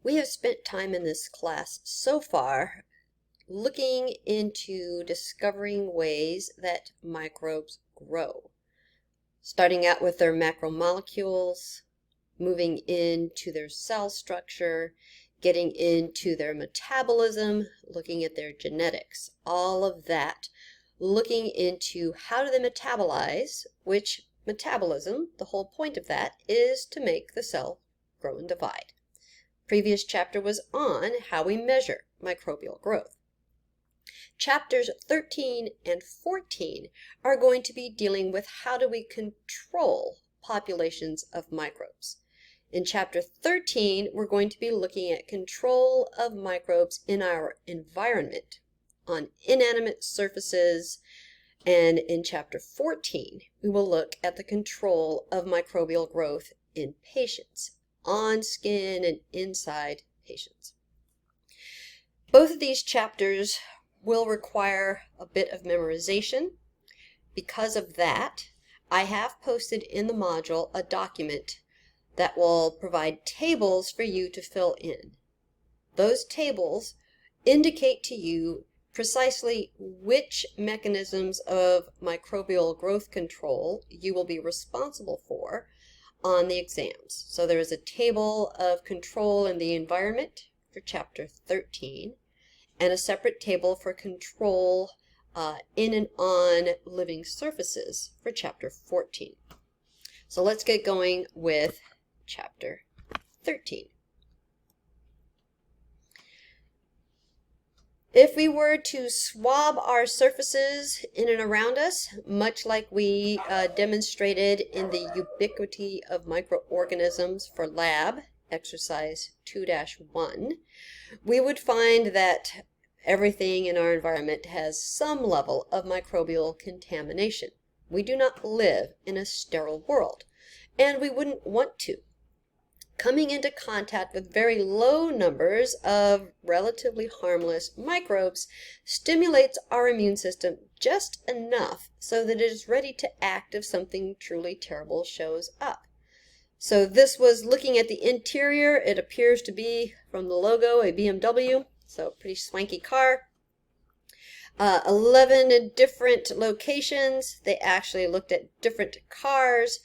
We have spent time in this class so far looking into discovering ways that microbes grow, starting out with their macromolecules, moving into their cell structure, getting into their metabolism, looking at their genetics, all of that, looking into how do they metabolize, which metabolism, the whole point of that, is to make the cell grow and divide. Previous chapter was on how we measure microbial growth. Chapters 13 and 14 are going to be dealing with how do we control populations of microbes. In chapter 13, we're going to be looking at control of microbes in our environment, on inanimate surfaces, and in chapter 14, we will look at the control of microbial growth in patients, on skin and inside patients. Both of these chapters will require a bit of memorization. Because of that, I have posted in the module a document that will provide tables for you to fill in. Those tables indicate to you precisely which mechanisms of microbial growth control you will be responsible for on the exams. So there is a table of control in the environment for chapter 13 and a separate table for control in and on living surfaces for chapter 14. So let's get going with chapter 13. If we were to swab our surfaces in and around us, much like we demonstrated in the ubiquity of microorganisms for lab, exercise 2-1, we would find that everything in our environment has some level of microbial contamination. We do not live in a sterile world, and we wouldn't want to. Coming into contact with very low numbers of relatively harmless microbes stimulates our immune system just enough so that it is ready to act if something truly terrible shows up. So this was looking at the interior. It appears to be, from the logo, a BMW, so pretty swanky car. 11 different locations. They actually looked at different cars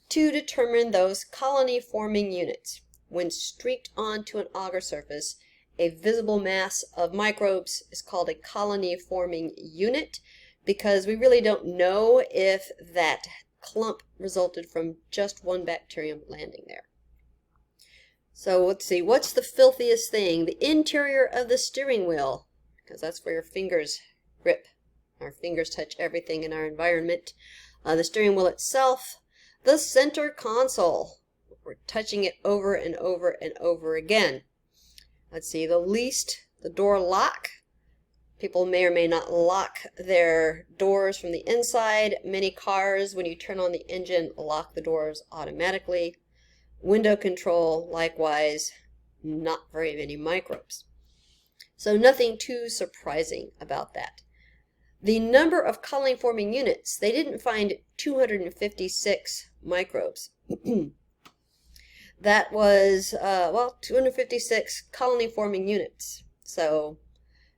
to determine those colony-forming units. When streaked onto an agar surface, a visible mass of microbes is called a colony-forming unit because we really don't know if that clump resulted from just one bacterium landing there. So let's see, what's the filthiest thing? The interior of the steering wheel, because that's where your fingers grip. Our fingers touch everything in our environment. The steering wheel itself, the center console. We're touching it over and over and over again. Let's see, the door lock. People may or may not lock their doors from the inside. Many cars, when you turn on the engine, lock the doors automatically. Window control, likewise, not very many microbes. So nothing too surprising about that. The number of colony-forming units, they didn't find 256 microbes. That was, 256 colony-forming units. So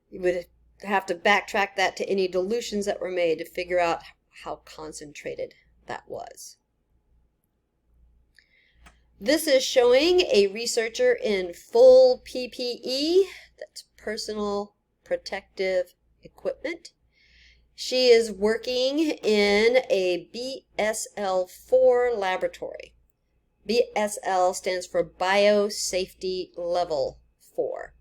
you would have to backtrack that to any dilutions that were made to figure out how concentrated that was. This is showing a researcher in full PPE, that's personal protective equipment. She is working in a BSL-4 laboratory. BSL stands for Biosafety Level 4.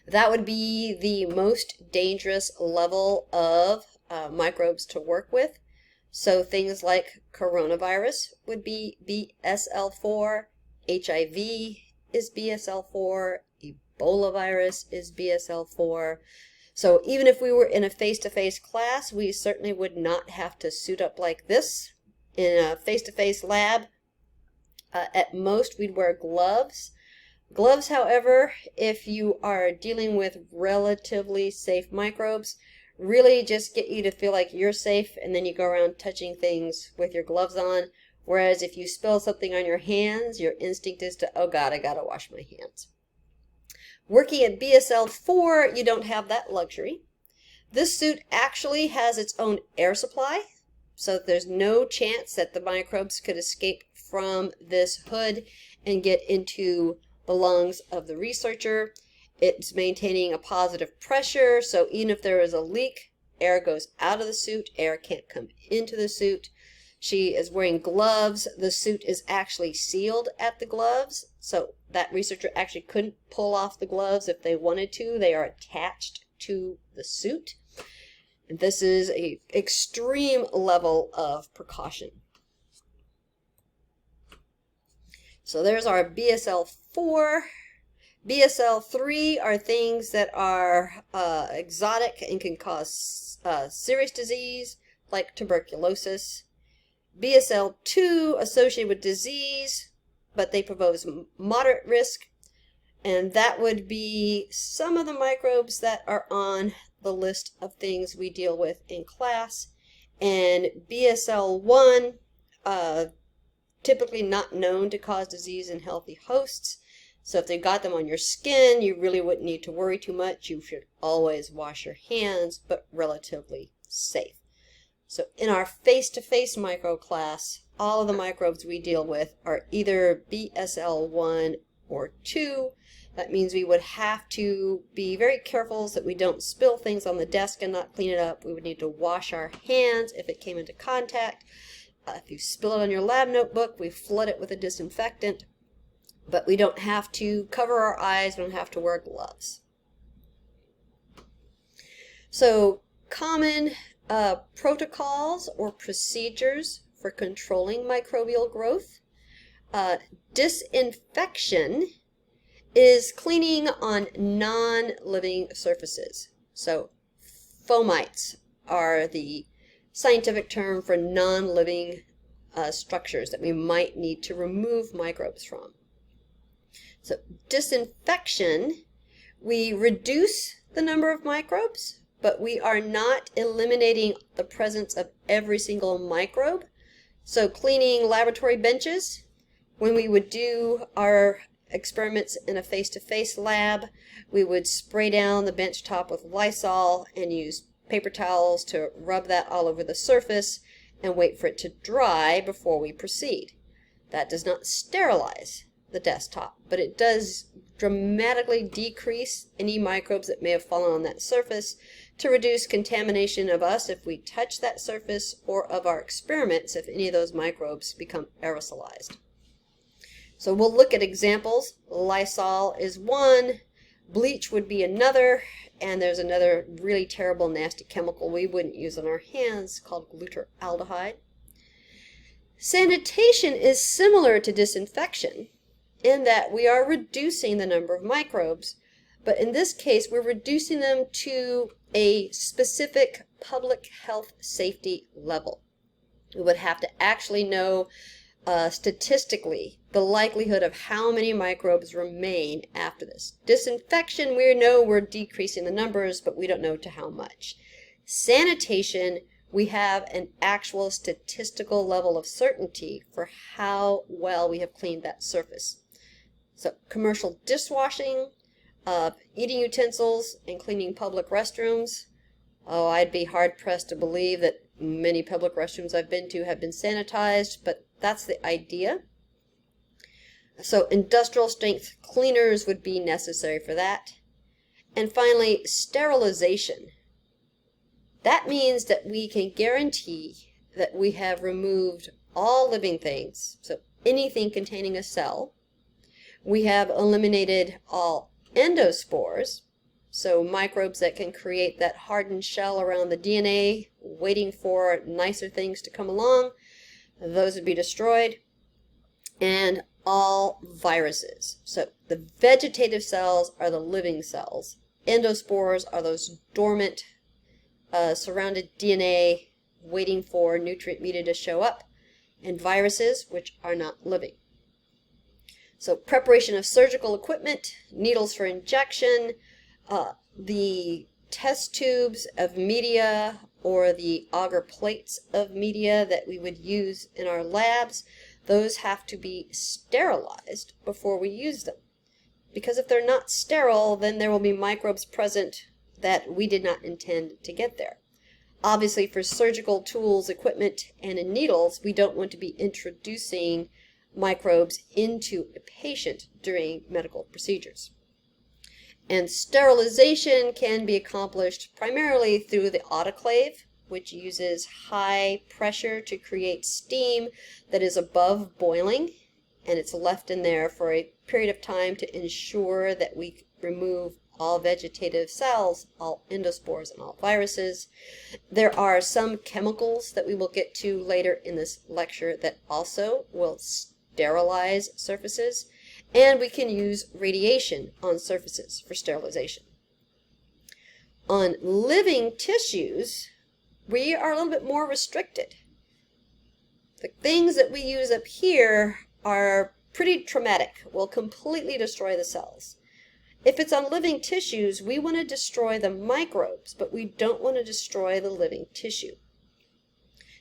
That would be the most dangerous level of microbes to work with. So things like coronavirus would be BSL-4, HIV is BSL-4, Ebola virus is BSL-4. So even if we were in a face-to-face class, we certainly would not have to suit up like this in a face-to-face lab. At most, we'd wear gloves. Gloves, however, if you are dealing with relatively safe microbes, really just get you to feel like you're safe, and then you go around touching things with your gloves on. Whereas if you spill something on your hands, your instinct is to, oh God, I gotta wash my hands. Working at BSL-4, you don't have that luxury. This suit actually has its own air supply, so there's no chance that the microbes could escape from this hood and get into the lungs of the researcher. It's maintaining a positive pressure, so even if there is a leak, air goes out of the suit, air can't come into the suit. She is wearing gloves. The suit is actually sealed at the gloves, so that researcher actually couldn't pull off the gloves if they wanted to. They are attached to the suit. And this is an extreme level of precaution. So there's our BSL-4. BSL-3 are things that are exotic and can cause serious disease, like tuberculosis. BSL-2 associated with disease, but they pose moderate risk, and that would be some of the microbes that are on the list of things we deal with in class. And BSL-1, typically not known to cause disease in healthy hosts. So if they got them on your skin, you really wouldn't need to worry too much. You should always wash your hands, but relatively safe. So in our face-to-face micro class, all of the microbes we deal with are either BSL-1 or 2. That means we would have to be very careful so that we don't spill things on the desk and not clean it up. We would need to wash our hands if it came into contact. If you spill it on your lab notebook, we flood it with a disinfectant. But we don't have to cover our eyes, we don't have to wear gloves. So common protocols or procedures for controlling microbial growth. Disinfection is cleaning on non-living surfaces. So fomites are the scientific term for non-living structures that we might need to remove microbes from. So disinfection, we reduce the number of microbes, but we are not eliminating the presence of every single microbe. So cleaning laboratory benches, when we would do our experiments in a face-to-face lab, we would spray down the bench top with Lysol and use paper towels to rub that all over the surface and wait for it to dry before we proceed. That does not sterilize the desktop, but it does dramatically decrease any microbes that may have fallen on that surface to reduce contamination of us if we touch that surface, or of our experiments if any of those microbes become aerosolized. So we'll look at examples. Lysol is one, bleach would be another, and there's another really terrible nasty chemical we wouldn't use on our hands called glutaraldehyde. Sanitation is similar to disinfection in that we are reducing the number of microbes, but in this case we're reducing them to a specific public health safety level. We would have to actually know statistically the likelihood of how many microbes remain after this. Disinfection, we know we're decreasing the numbers, but we don't know to how much. Sanitation, we have an actual statistical level of certainty for how well we have cleaned that surface. So commercial dishwashing, eating utensils, and cleaning public restrooms. Oh, I'd be hard-pressed to believe that many public restrooms I've been to have been sanitized, but that's the idea. So industrial strength cleaners would be necessary for that. And finally, sterilization. That means that we can guarantee that we have removed all living things, so anything containing a cell. We have eliminated all endospores, so microbes that can create that hardened shell around the DNA, waiting for nicer things to come along. Those would be destroyed. And all viruses. So the vegetative cells are the living cells. Endospores are those dormant, surrounded DNA waiting for nutrient media to show up. And viruses, which are not living. So preparation of surgical equipment, needles for injection, the test tubes of media or the agar plates of media that we would use in our labs, those have to be sterilized before we use them. because if they're not sterile, then there will be microbes present that we did not intend to get there. Obviously, for surgical tools, equipment, and in needles, we don't want to be introducing microbes into a patient during medical procedures. And sterilization can be accomplished primarily through the autoclave, which uses high pressure to create steam that is above boiling, and it's left in there for a period of time to ensure that we remove all vegetative cells, all endospores, and all viruses. There are some chemicals that we will get to later in this lecture that also will sterilize surfaces, and we can use radiation on surfaces for sterilization. On living tissues, we are a little bit more restricted. The things that we use up here are pretty traumatic, will completely destroy the cells. If it's on living tissues, we want to destroy the microbes, but we don't want to destroy the living tissue.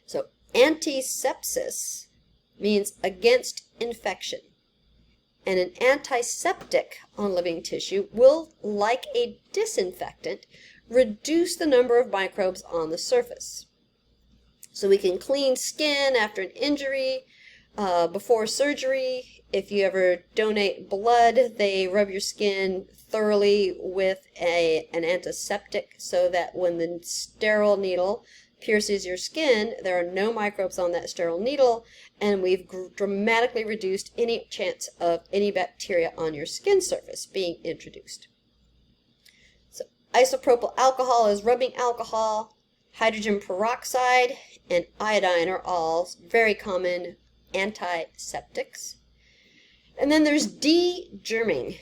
So antisepsis means against infection. And an antiseptic on living tissue will, like a disinfectant, reduce the number of microbes on the surface. So we can clean skin after an injury, before surgery. If you ever donate blood, they rub your skin thoroughly with an antiseptic so that when the sterile needle pierces your skin, there are no microbes on that sterile needle, and we've dramatically reduced any chance of any bacteria on your skin surface being introduced. So isopropyl alcohol is rubbing alcohol, hydrogen peroxide, and iodine are all very common antiseptics. And then there's de-germing.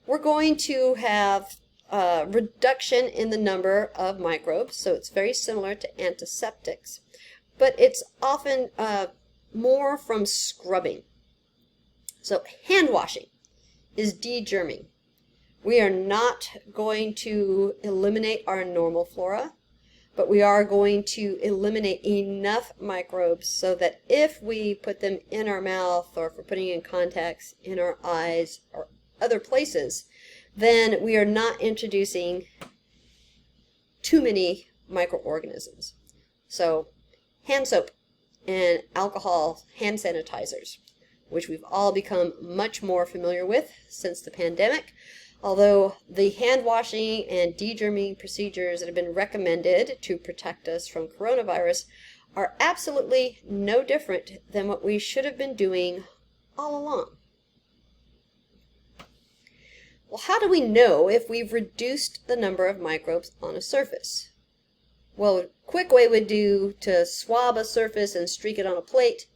We're going to have reduction in the number of microbes, so it's very similar to antiseptics, but it's often more from scrubbing. So hand washing is de-germing. We are not going to eliminate our normal flora, but we are going to eliminate enough microbes so that if we put them in our mouth, or if we're putting in contacts in our eyes or other places, then we are not introducing too many microorganisms. So hand soap and alcohol hand sanitizers, which we've all become much more familiar with since the pandemic, although the hand washing and de-germing procedures that have been recommended to protect us from coronavirus are absolutely no different than what we should have been doing all along. Well, how do we know if we've reduced the number of microbes on a surface? Well, a quick way would do to swab a surface and streak it on a plate,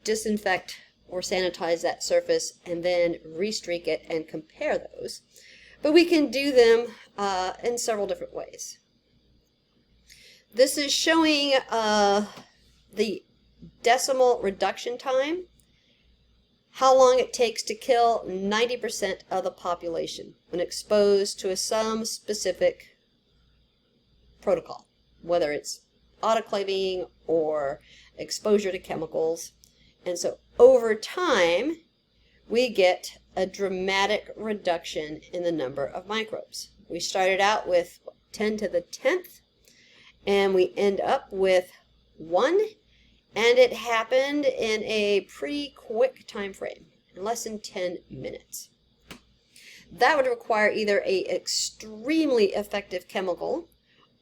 disinfect or sanitize that surface, and then restreak it and compare those. But we can do them in several different ways. This is showing the decimal reduction time, how long it takes to kill 90% of the population when exposed to some specific protocol, whether it's autoclaving or exposure to chemicals. And so over time, we get a dramatic reduction in the number of microbes. We started out with 10 to the 10th, and we end up with 1, and it happened in a pretty quick time frame, in less than 10 minutes. That would require either an extremely effective chemical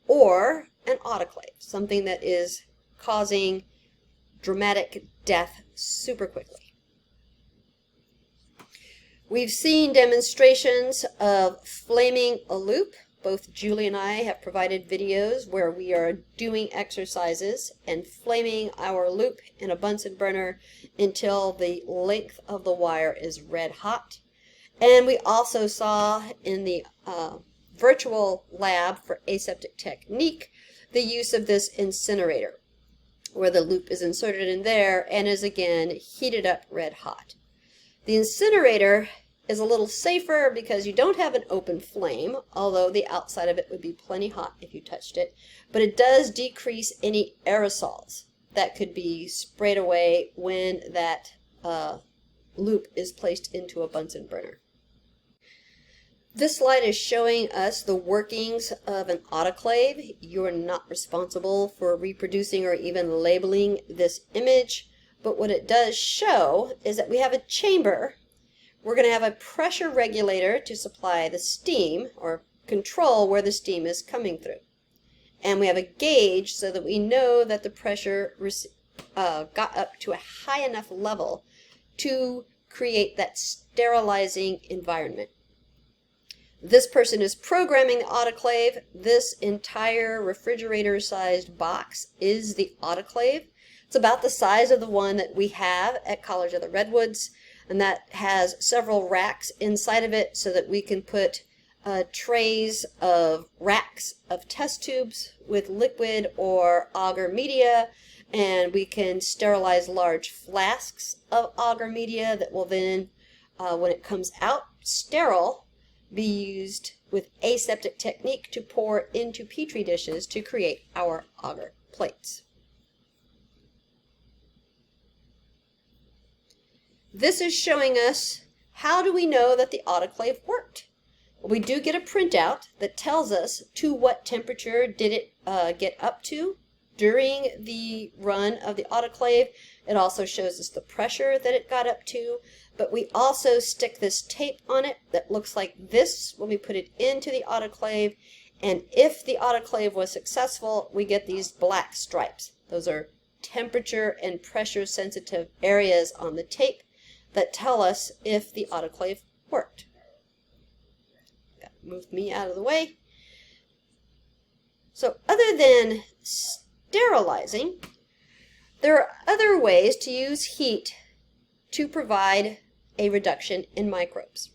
or an autoclave, something that is causing dramatic death super quickly. We've seen demonstrations of flaming a loop. Both Julie and I have provided videos where we are doing exercises and flaming our loop in a Bunsen burner until the length of the wire is red hot. And we also saw in the virtual lab for aseptic technique the use of this incinerator, where the loop is inserted in there and is again heated up red hot. The incinerator is a little safer because you don't have an open flame, although the outside of it would be plenty hot if you touched it, but it does decrease any aerosols that could be sprayed away when that loop is placed into a Bunsen burner. This slide is showing us the workings of an autoclave. You're not responsible for reproducing or even labeling this image, but what it does show is that we have a chamber. We're going to have a pressure regulator to supply the steam or control where the steam is coming through. And we have a gauge so that we know that the pressure got up to a high enough level to create that sterilizing environment. This person is programming the autoclave. This entire refrigerator-sized box is the autoclave. It's about the size of the one that we have at College of the Redwoods, and that has several racks inside of it so that we can put trays of racks of test tubes with liquid or agar media, and we can sterilize large flasks of agar media that will then, when it comes out sterile, be used with aseptic technique to pour into petri dishes to create our agar plates. This is showing us how do we know that the autoclave worked. Well, we do get a printout that tells us to what temperature did it get up to during the run of the autoclave. It also shows us the pressure that it got up to, but we also stick this tape on it that looks like this when we put it into the autoclave, and if the autoclave was successful, we get these black stripes. Those are temperature and pressure sensitive areas on the tape that tell us if the autoclave worked. Move me out of the way. So other than sterilizing, there are other ways to use heat to provide a reduction in microbes.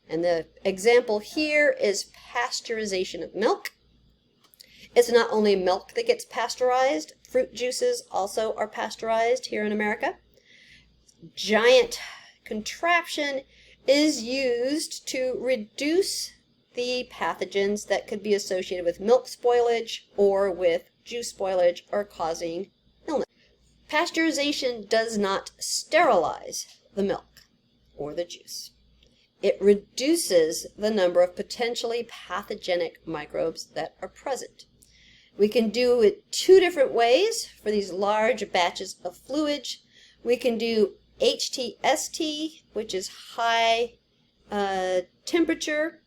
And the example here is pasteurization of milk. It's not only milk that gets pasteurized, fruit juices also are pasteurized here in America. Giant contraption is used to reduce the pathogens that could be associated with milk spoilage or with juice spoilage or causing illness. Pasteurization does not sterilize the milk or the juice. It reduces the number of potentially pathogenic microbes that are present. We can do it two different ways for these large batches of fluid. We can do HTST, which is high temperature,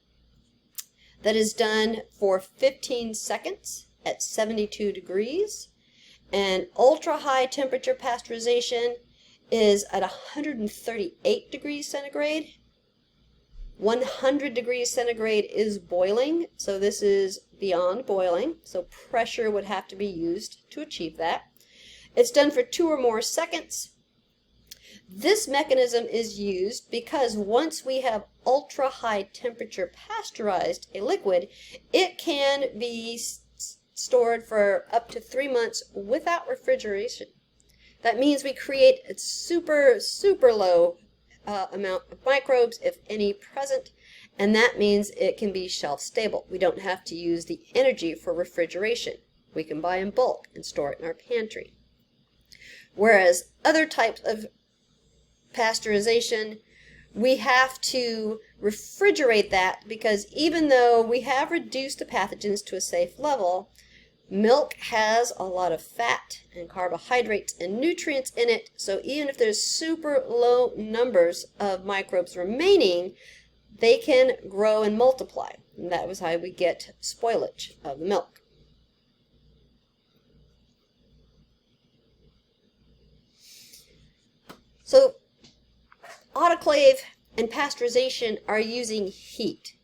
that is done for 15 seconds at 72 degrees. And ultra high temperature pasteurization is at 138 degrees centigrade. 100 degrees centigrade is boiling, so this is beyond boiling, so pressure would have to be used to achieve that. It's done for 2 or more seconds. This mechanism is used because once we have ultra high temperature pasteurized a liquid, it can be stored for up to 3 months without refrigeration. That means we create a super low amount of microbes, if any, present, and that means it can be shelf stable. We don't have to use the energy for refrigeration. We can buy in bulk and store it in our pantry. Whereas other types of pasteurization, we have to refrigerate that, because even though we have reduced the pathogens to a safe level, milk has a lot of fat and carbohydrates and nutrients in it, so even if there's super low numbers of microbes remaining, they can grow and multiply. And that was how we get spoilage of the milk. So autoclave and pasteurization are using heat.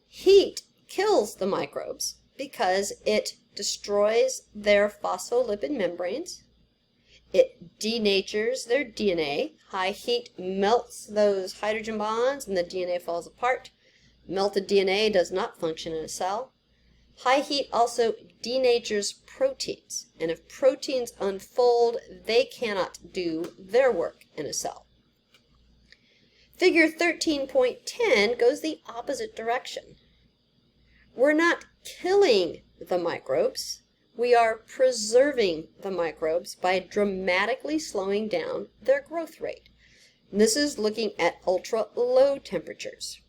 Heat kills the microbes because it destroys their phospholipid membranes. It denatures their DNA. High heat melts those hydrogen bonds and the DNA falls apart. Melted DNA does not function in a cell. High heat also denatures proteins, and if proteins unfold, they cannot do their work in a cell. Figure 13.10 goes the opposite direction. We're not killing the microbes, we are preserving the microbes by dramatically slowing down their growth rate. And this is looking at ultra low temperatures.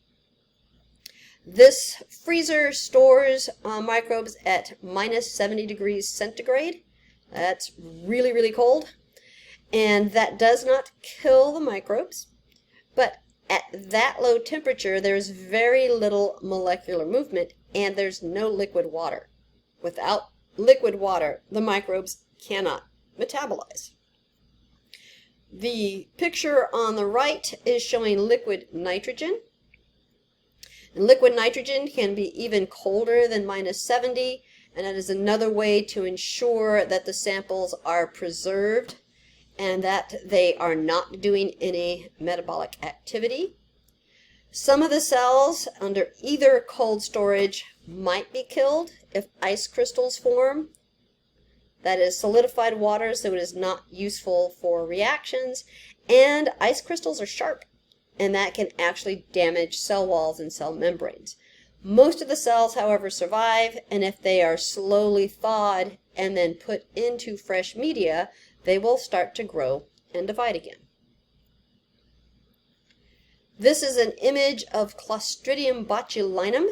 This freezer stores microbes at minus 70 degrees centigrade. That's really, really cold. And that does not kill the microbes, but at that low temperature, there's very little molecular movement and there's no liquid water. Without liquid water, the microbes cannot metabolize. The picture on the right is showing liquid nitrogen. And liquid nitrogen can be even colder than minus 70, and that is another way to ensure that the samples are preserved and that they are not doing any metabolic activity. Some of the cells under either cold storage might be killed if ice crystals form. That is solidified water, so it is not useful for reactions, and ice crystals are sharp, and that can actually damage cell walls and cell membranes. Most of the cells, however, survive, and if they are slowly thawed and then put into fresh media, they will start to grow and divide again. This is an image of Clostridium botulinum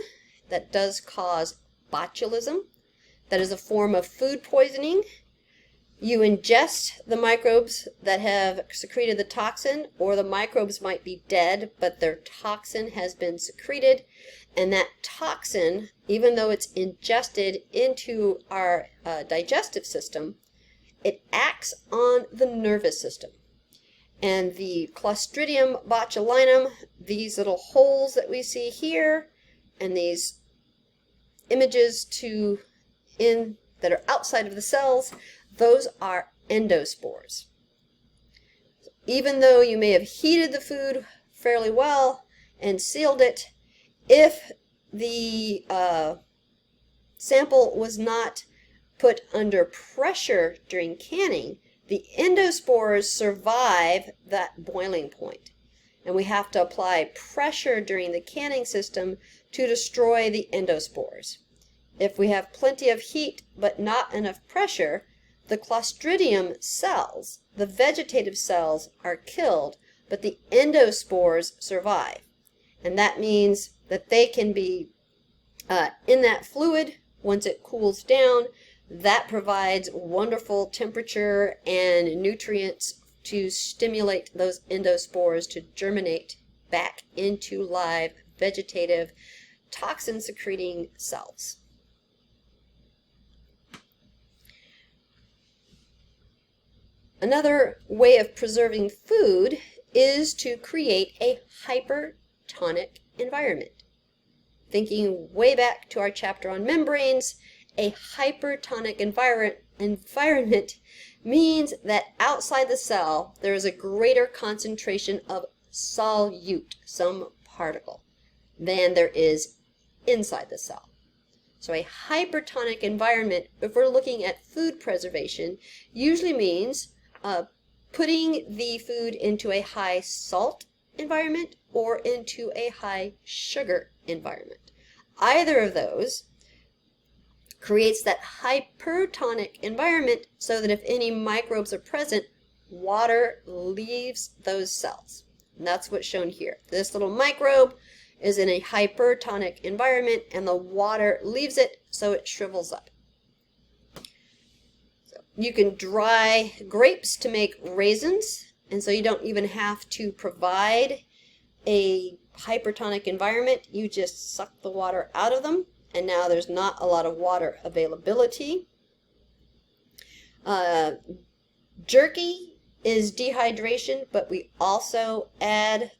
that does cause botulism. That is a form of food poisoning. You ingest the microbes that have secreted the toxin, or the microbes might be dead, but their toxin has been secreted, and that toxin, even though it's ingested into our digestive system, it acts on the nervous system. And the Clostridium botulinum, these little holes that we see here, and these images that are outside of the cells, those are endospores. Even though you may have heated the food fairly well and sealed it, if the sample was not put under pressure during canning, the endospores survive that boiling point. And we have to apply pressure during the canning system to destroy the endospores. If we have plenty of heat but not enough pressure, the Clostridium cells, the vegetative cells, are killed, but the endospores survive. And that means that they can be in that fluid once it cools down. That provides wonderful temperature and nutrients to stimulate those endospores to germinate back into live vegetative toxin-secreting cells. Another way of preserving food is to create a hypertonic environment. Thinking way back to our chapter on membranes, a hypertonic environment means that outside the cell there is a greater concentration of solute, some particle, than there is inside the cell. So a hypertonic environment, if we're looking at food preservation, usually means putting the food into a high salt environment or into a high sugar environment. Either of those creates that hypertonic environment so that if any microbes are present, water leaves those cells. And that's what's shown here. This little microbe is in a hypertonic environment and the water leaves it, so it shrivels up. So you can dry grapes to make raisins, and so you don't even have to provide a hypertonic environment. You just suck the water out of them, and now there's not a lot of water availability. Jerky is dehydration, but we also add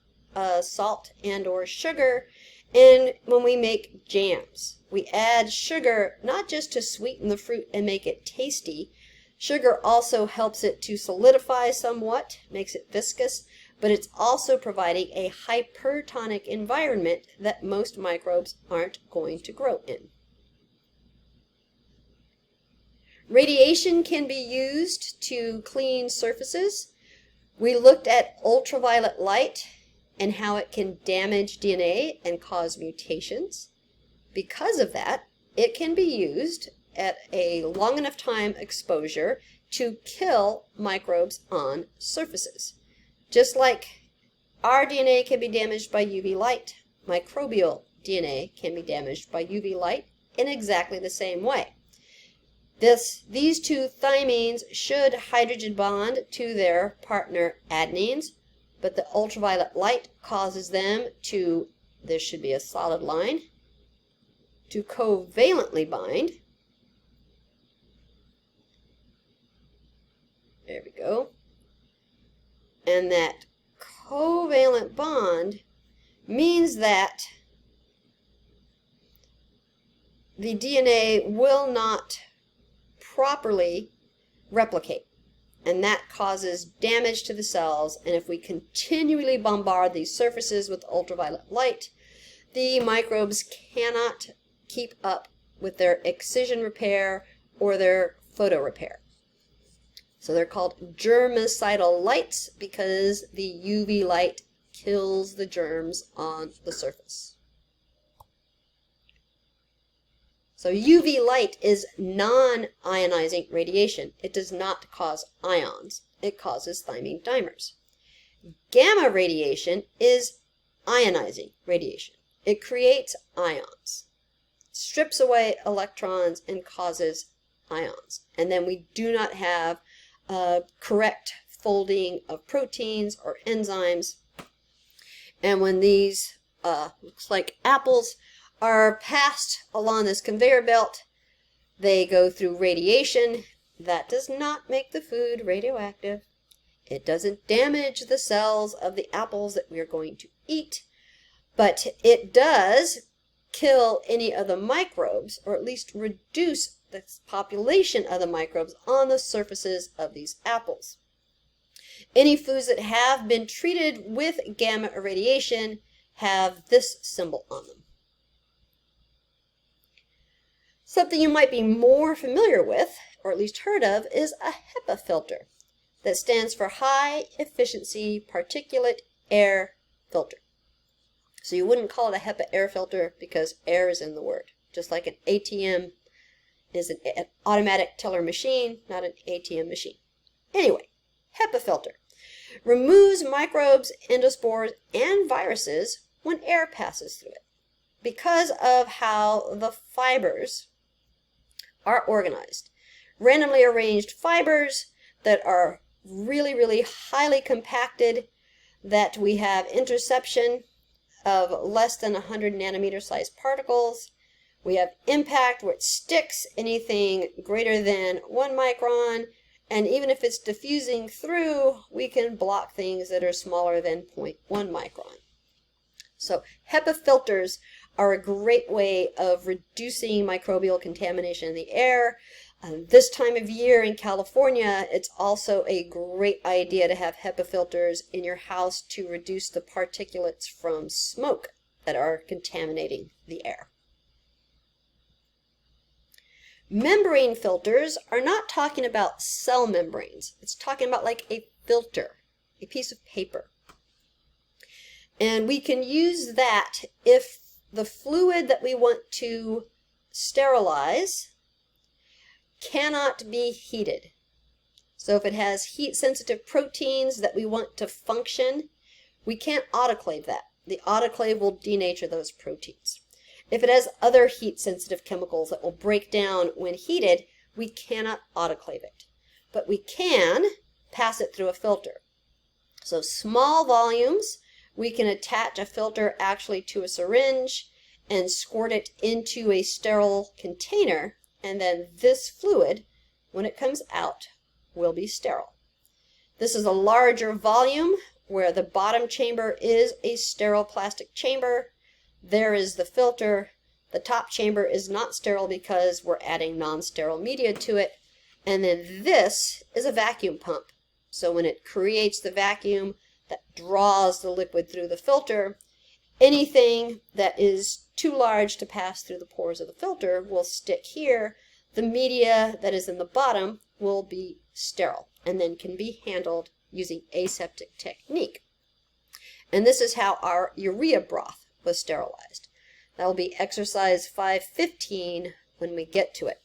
salt and or sugar. And when we make jams, we add sugar not just to sweeten the fruit and make it tasty. Sugar also helps it to solidify somewhat, makes it viscous, but it's also providing a hypertonic environment that most microbes aren't going to grow in. Radiation can be used to clean surfaces. We looked at ultraviolet light and how it can damage DNA and cause mutations. Because of that, it can be used at a long enough time exposure to kill microbes on surfaces. Just like our DNA can be damaged by UV light, microbial DNA can be damaged by UV light in exactly the same way. These two thymines should hydrogen bond to their partner adenines, but the ultraviolet light causes them to, this should be a solid line, to covalently bind. There we go. And that covalent bond means that the DNA will not properly replicate, and that causes damage to the cells. And if we continually bombard these surfaces with ultraviolet light, the microbes cannot keep up with their excision repair or their photo repair. So they're called germicidal lights because the UV light kills the germs on the surface. So UV light is non-ionizing radiation. It does not cause ions. It causes thymine dimers. Gamma radiation is ionizing radiation. It creates ions, strips away electrons, and causes ions. And then we do not have correct folding of proteins or enzymes. And when these, looks like apples, are passed along this conveyor belt, they go through radiation. That does not make the food radioactive. It doesn't damage the cells of the apples that we are going to eat, but it does kill any of the microbes, or at least reduce the population of the microbes on the surfaces of these apples. Any foods that have been treated with gamma irradiation have this symbol on them. Something you might be more familiar with, or at least heard of, is a HEPA filter. That stands for High Efficiency Particulate Air Filter. So you wouldn't call it a HEPA air filter because air is in the word. Just like an ATM is an automatic teller machine, not an ATM machine. Anyway, HEPA filter removes microbes, endospores, and viruses when air passes through it. Because of how the fibers are organized. Randomly arranged fibers that are really, really highly compacted, that we have interception of less than 100 nanometer sized particles. We have impact where it sticks anything greater than 1 micron, and even if it's diffusing through, we can block things that are smaller than 0.1 micron. So HEPA filters are a great way of reducing microbial contamination in the air. This time of year in California, it's also a great idea to have HEPA filters in your house to reduce the particulates from smoke that are contaminating the air. Membrane filters are not talking about cell membranes. It's talking about like a filter, a piece of paper. And we can use that if the fluid that we want to sterilize cannot be heated. So if it has heat-sensitive proteins that we want to function, we can't autoclave that. The autoclave will denature those proteins. If it has other heat-sensitive chemicals that will break down when heated, we cannot autoclave it. But we can pass it through a filter. So small volumes, we can attach a filter actually to a syringe and squirt it into a sterile container, and then this fluid, when it comes out, will be sterile. This is a larger volume where the bottom chamber is a sterile plastic chamber. There is the filter. The top chamber is not sterile because we're adding non-sterile media to it. And then this is a vacuum pump. So when it creates the vacuum that draws the liquid through the filter, anything that is too large to pass through the pores of the filter will stick here. The media that is in the bottom will be sterile and then can be handled using aseptic technique. And this is how our urea broth was sterilized. That will be exercise 515 when we get to it.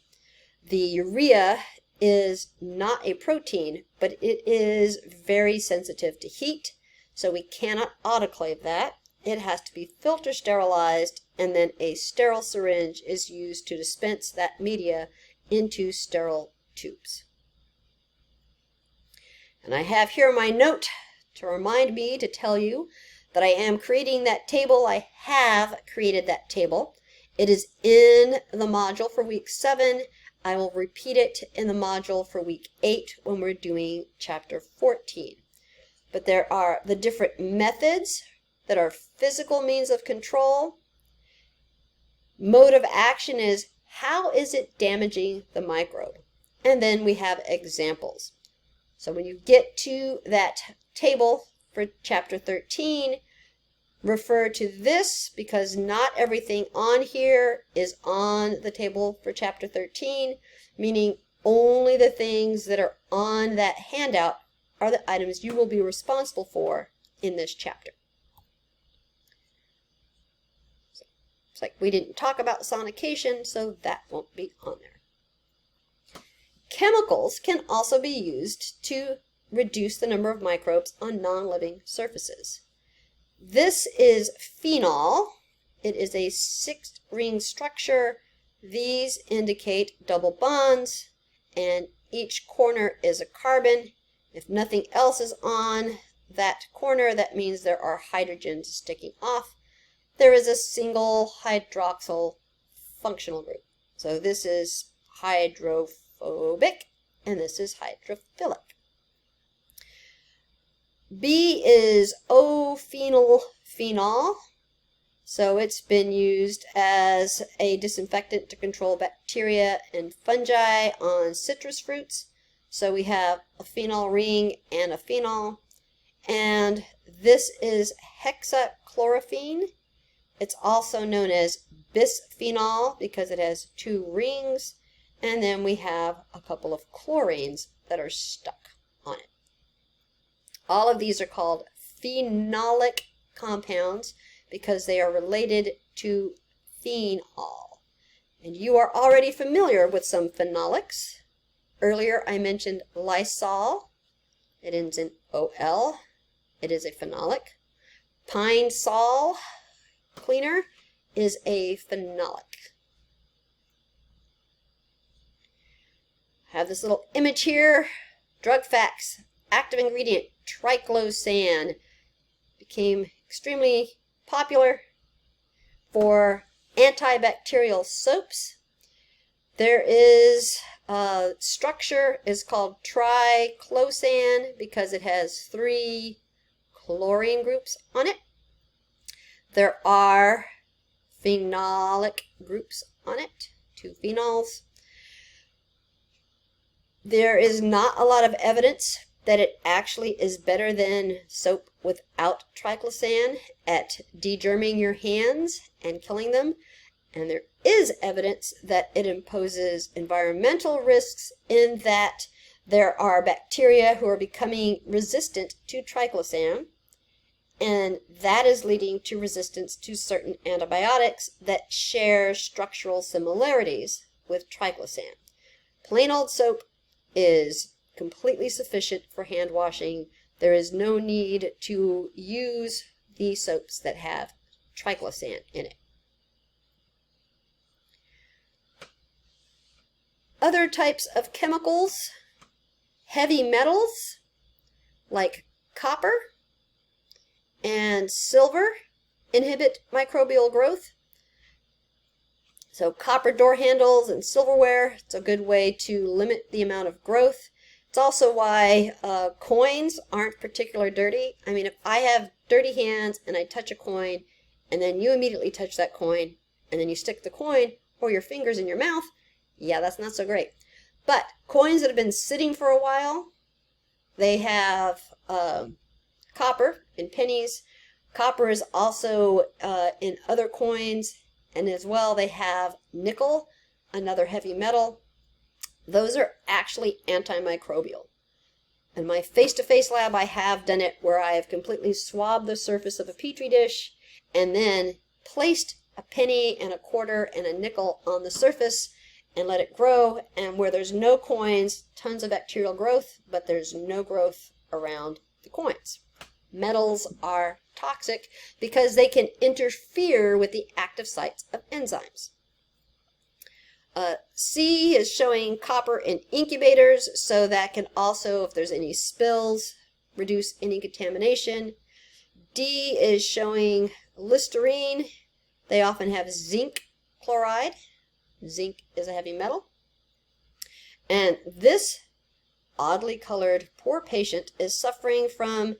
The urea is not a protein, but it is very sensitive to heat, so we cannot autoclave that. it has to be filter sterilized, and then a sterile syringe is used to dispense that media into sterile tubes. And I have here my note to remind me to tell you that I am creating that table. I have created that table. It is in the module for week 7. I will repeat it in the module for week 8 when we're doing chapter 14. But there are the different methods that are physical means of control. Mode of action is how is it damaging the microbe? And then we have examples. So when you get to that table for chapter 13, refer to this because not everything on here is on the table for chapter 13, meaning only the things that are on that handout are the items you will be responsible for in this chapter. So, it's like we didn't talk about sonication, so that won't be on there. Chemicals can also be used to reduce the number of microbes on non-living surfaces. This is phenol. It is a 6-ring structure. These indicate double bonds, and each corner is a carbon. If nothing else is on that corner, that means there are hydrogens sticking off. There is a single hydroxyl functional group. So this is hydrophobic, and this is hydrophilic. B is O-phenylphenol. So it's been used as a disinfectant to control bacteria and fungi on citrus fruits. So we have a phenol ring and a phenol. And this is hexachlorophene. It's also known as bisphenol because it has 2 rings. And then we have a couple of chlorines that are stuck on it. All of these are called phenolic compounds because they are related to phenol. And you are already familiar with some phenolics. Earlier I mentioned Lysol. It ends in OL. It is a phenolic. Pine Sol cleaner is a phenolic. I have this little image here. Drug facts. Active ingredient, triclosan, became extremely popular for antibacterial soaps. There is structure is called triclosan because it has 3 chlorine groups on it. There are phenolic groups on it, 2 phenols. There is not a lot of evidence that it actually is better than soap without triclosan at degerming your hands and killing them. And there is evidence that it imposes environmental risks in that there are bacteria who are becoming resistant to triclosan, and that is leading to resistance to certain antibiotics that share structural similarities with triclosan. Plain old soap is completely sufficient for hand washing. There is no need to use the soaps that have triclosan in it. Other types of chemicals, heavy metals like copper and silver inhibit microbial growth. So copper door handles and silverware, it's a good way to limit the amount of growth. It's also why coins aren't particularly dirty. I mean, if I have dirty hands and I touch a coin, and then you immediately touch that coin, and then you stick the coin or your fingers in your mouth, yeah, that's not so great. But coins that have been sitting for a while, they have copper in pennies. Copper is also in other coins, and as well they have nickel, another heavy metal. Those are actually antimicrobial. In my face-to-face lab, I have done it where I have completely swabbed the surface of a petri dish and then placed a penny and a quarter and a nickel on the surface and let it grow. And where there's no coins, tons of bacterial growth, but there's no growth around the coins. Metals are toxic because they can interfere with the active sites of enzymes. C is showing copper in incubators, so that can also, if there's any spills, reduce any contamination. D is showing Listerine. They often have zinc chloride. Zinc is a heavy metal. And this oddly colored poor patient is suffering from,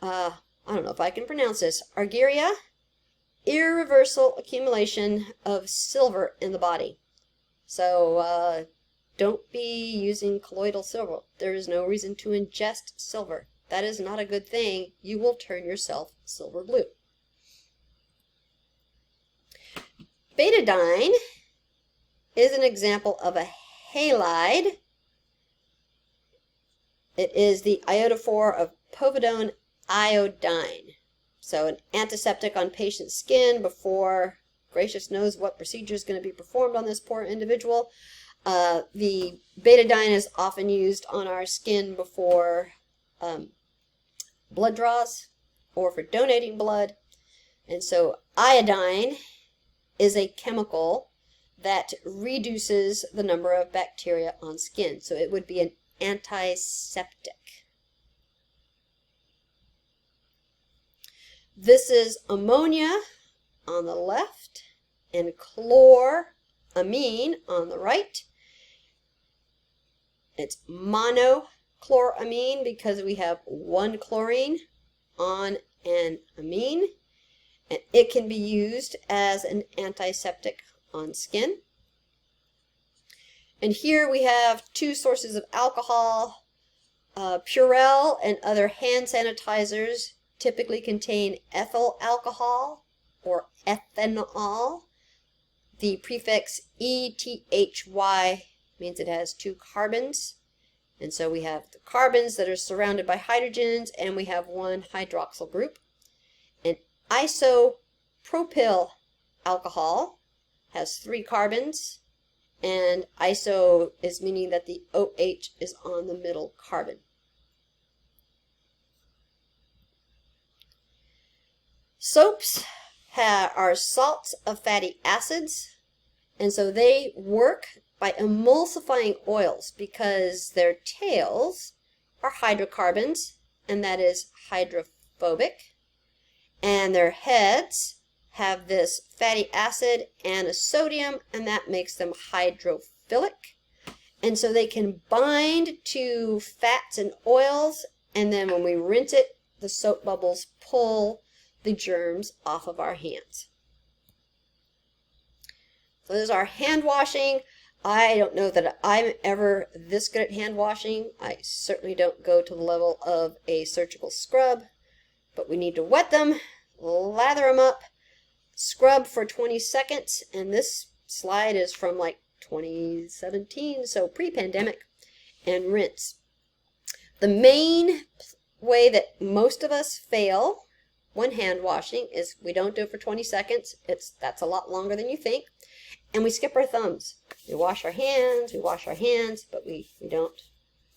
I don't know if I can pronounce this, argyria, irreversible accumulation of silver in the body. So don't be using colloidal silver. There is no reason to ingest silver. That is not a good thing. You will turn yourself silver blue. Betadine is an example of a halide. It is the iodophore of povidone iodine. So an antiseptic on patient's skin before gracious knows what procedure is going to be performed on this poor individual. The betadine is often used on our skin before blood draws or for donating blood. And so iodine is a chemical that reduces the number of bacteria on skin. So it would be an antiseptic. This is ammonia on the left and chloramine on the right. It's monochloramine because we have one chlorine on an amine, and it can be used as an antiseptic on skin. And here we have two sources of alcohol. Purell and other hand sanitizers typically contain ethyl alcohol or ethanol. The prefix ETHY means it has two carbons. And so we have the carbons that are surrounded by hydrogens, and we have one hydroxyl group. And isopropyl alcohol has three carbons, and iso is meaning that the OH is on the middle carbon. Soaps are salts of fatty acids, and so they work by emulsifying oils because their tails are hydrocarbons, and that is hydrophobic, and their heads have this fatty acid and a sodium, and that makes them hydrophilic. And so they can bind to fats and oils, and then when we rinse it, the soap bubbles pull the germs off of our hands. So this is our hand washing. I don't know that I'm ever this good at hand washing. I certainly don't go to the level of a surgical scrub, but we need to wet them, lather them up, scrub for 20 seconds, and this slide is from like 2017, so pre-pandemic, and rinse. The main way that most of us fail when hand washing is we don't do it for 20 seconds. That's a lot longer than you think. And we skip our thumbs. We wash our hands, but we don't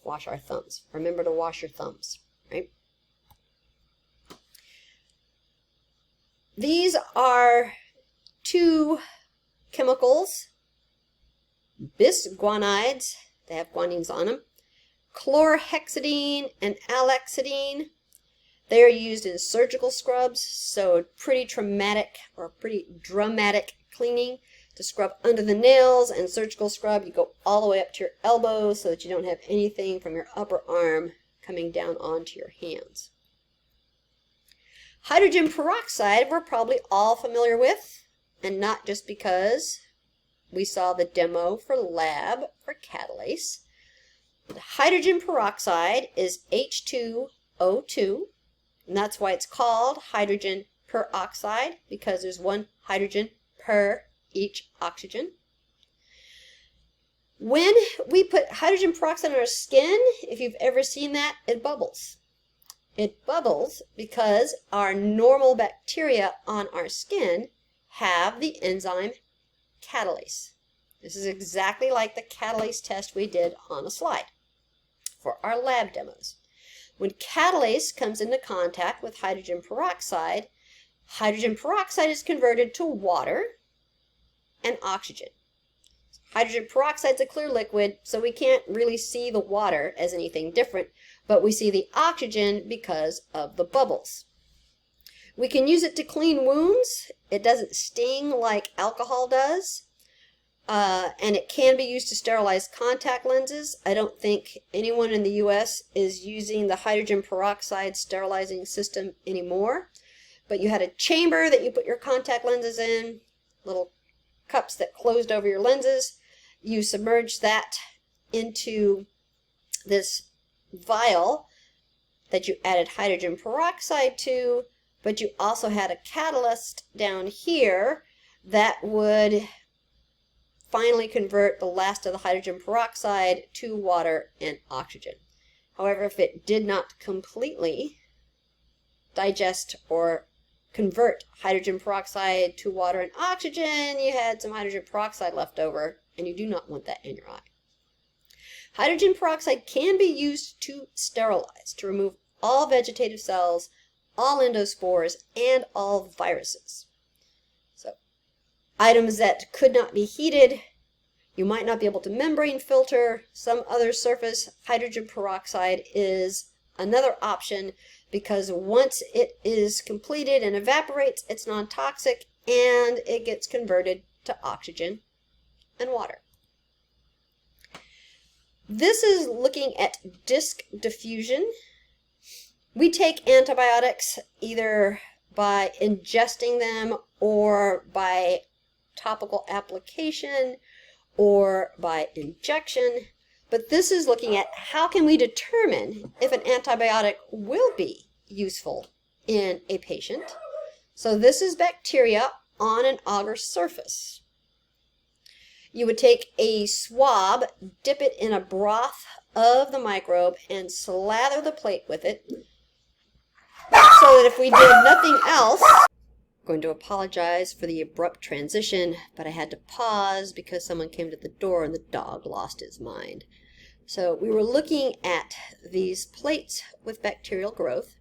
wash our thumbs. Remember to wash your thumbs, right? These are two chemicals, bisguanides, they have guanines on them, chlorhexidine and alexidine. They are used in surgical scrubs, so pretty traumatic or pretty dramatic cleaning. To scrub under the nails and surgical scrub, you go all the way up to your elbows so that you don't have anything from your upper arm coming down onto your hands. Hydrogen peroxide we're probably all familiar with, and not just because we saw the demo for lab for catalase. Hydrogen peroxide is H2O2, and that's why it's called hydrogen peroxide, because there's one hydrogen per each oxygen. When we put hydrogen peroxide on our skin, if you've ever seen that, it bubbles. It bubbles because our normal bacteria on our skin have the enzyme catalase. This is exactly like the catalase test we did on a slide for our lab demos. When catalase comes into contact with hydrogen peroxide is converted to water and oxygen. Hydrogen peroxide is a clear liquid, so we can't really see the water as anything different, but we see the oxygen because of the bubbles. We can use it to clean wounds. It doesn't sting like alcohol does. And it can be used to sterilize contact lenses. I don't think anyone in the US is using the hydrogen peroxide sterilizing system anymore. But you had a chamber that you put your contact lenses in, little cups that closed over your lenses. You submerged that into this vial that you added hydrogen peroxide to, but you also had a catalyst down here that would finally convert the last of the hydrogen peroxide to water and oxygen. However, if it did not completely digest or convert hydrogen peroxide to water and oxygen, you had some hydrogen peroxide left over, and you do not want that in your eye. Hydrogen peroxide can be used to sterilize, to remove all vegetative cells, all endospores, and all viruses. So, items that could not be heated, you might not be able to membrane filter, some other surface, hydrogen peroxide is another option because once it is completed and evaporates, it's non-toxic and it gets converted to oxygen and water. This is looking at disc diffusion. We take antibiotics either by ingesting them or by topical application or by injection, but this is looking at how can we determine if an antibiotic will be useful in a patient. So this is bacteria on an agar surface. You would take a swab, dip it in a broth of the microbe, and slather the plate with it so that if we did nothing else, I'm going to apologize for the abrupt transition, but I had to pause because someone came to the door and the dog lost his mind. So we were looking at these plates with bacterial growth.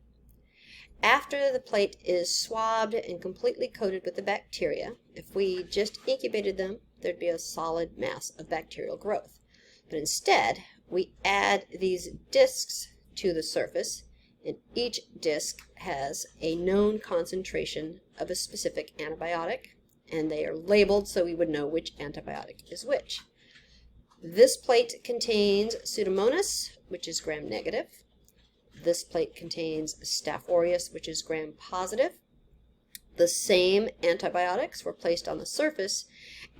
After the plate is swabbed and completely coated with the bacteria, if we just incubated them, there'd be a solid mass of bacterial growth. But instead, we add these discs to the surface, and each disc has a known concentration of a specific antibiotic, and they are labeled so we would know which antibiotic is which. This plate contains Pseudomonas, which is gram-negative. This plate contains Staph aureus, which is gram-positive. The same antibiotics were placed on the surface,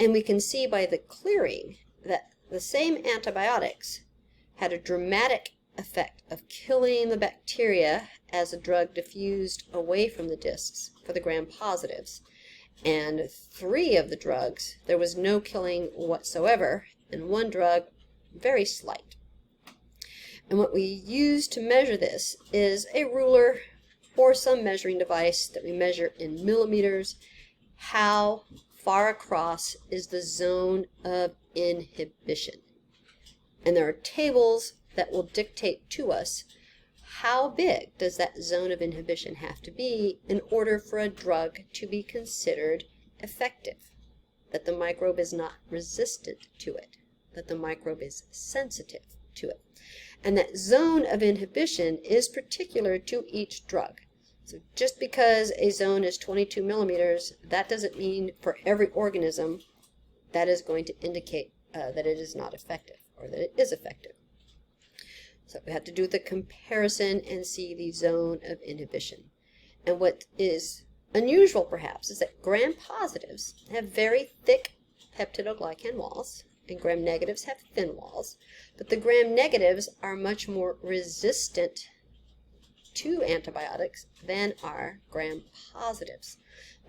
and we can see by the clearing that the same antibiotics had a dramatic effect of killing the bacteria as the drug diffused away from the discs for the gram-positives. And 3 of the drugs, there was no killing whatsoever, and 1 drug, very slight. And what we use to measure this is a ruler or some measuring device that we measure in millimeters. How far across is the zone of inhibition? And there are tables that will dictate to us how big does that zone of inhibition have to be in order for a drug to be considered effective, that the microbe is not resistant to it, that the microbe is sensitive to it. And that zone of inhibition is particular to each drug. So just because a zone is 22 millimeters, that doesn't mean for every organism that is going to indicate that it is not effective or that it is effective. So we have to do the comparison and see the zone of inhibition. And what is unusual perhaps is that gram-positives have very thick peptidoglycan walls and gram-negatives have thin walls, but the gram-negatives are much more resistant to antibiotics than are gram-positives.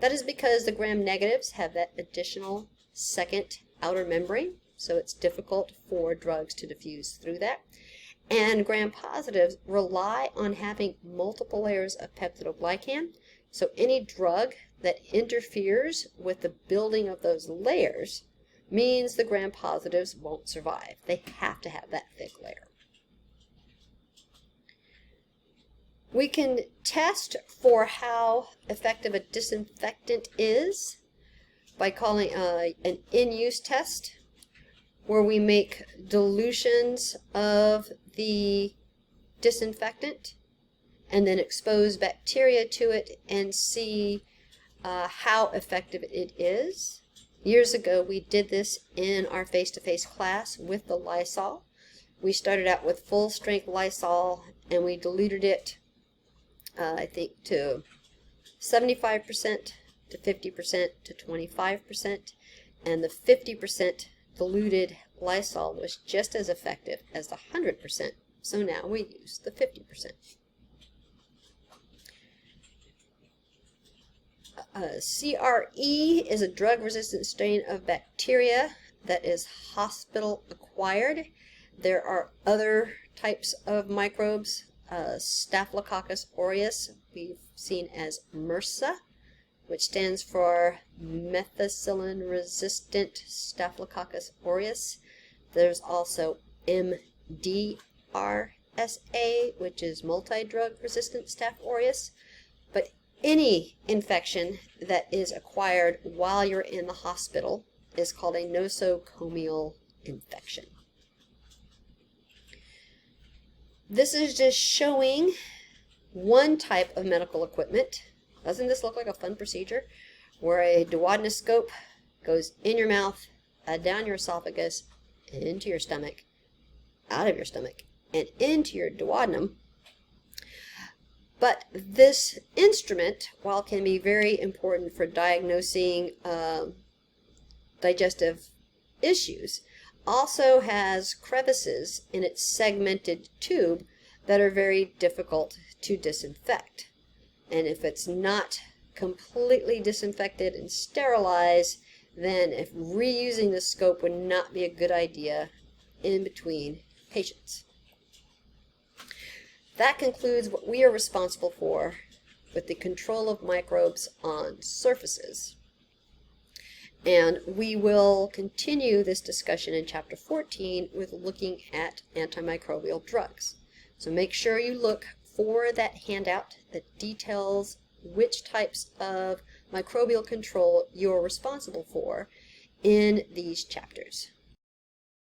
That is because the gram-negatives have that additional second outer membrane, so it's difficult for drugs to diffuse through that. And gram-positives rely on having multiple layers of peptidoglycan, so any drug that interferes with the building of those layers means the gram-positives won't survive. They have to have that thick layer. We can test for how effective a disinfectant is by calling an in-use test, where we make dilutions of the disinfectant and then expose bacteria to it and see how effective it is. Years ago we did this in our face-to-face class with the Lysol. We started out with full-strength Lysol and we diluted it I think to 75% to 50% to 25%, and the 50% diluted Lysol was just as effective as the 100%, so now we use the 50%. CRE is a drug-resistant strain of bacteria that is hospital acquired. There are other types of microbes, Staphylococcus aureus, we've seen as MRSA, which stands for methicillin-resistant Staphylococcus aureus. There's also MDRSA, which is multi-drug resistant Staph aureus. But any infection that is acquired while you're in the hospital is called a nosocomial infection. This is just showing one type of medical equipment. Doesn't this look like a fun procedure? Where a duodenoscope goes in your mouth, down your esophagus, into your stomach, out of your stomach, and into your duodenum. But this instrument, while it can be very important for diagnosing digestive issues, also has crevices in its segmented tube that are very difficult to disinfect. And if it's not completely disinfected and sterilized, then if reusing the scope would not be a good idea in between patients. That concludes what we are responsible for with the control of microbes on surfaces. And we will continue this discussion in Chapter 14 with looking at antimicrobial drugs. So make sure you look for that handout that details which types of microbial control you're responsible for in these chapters.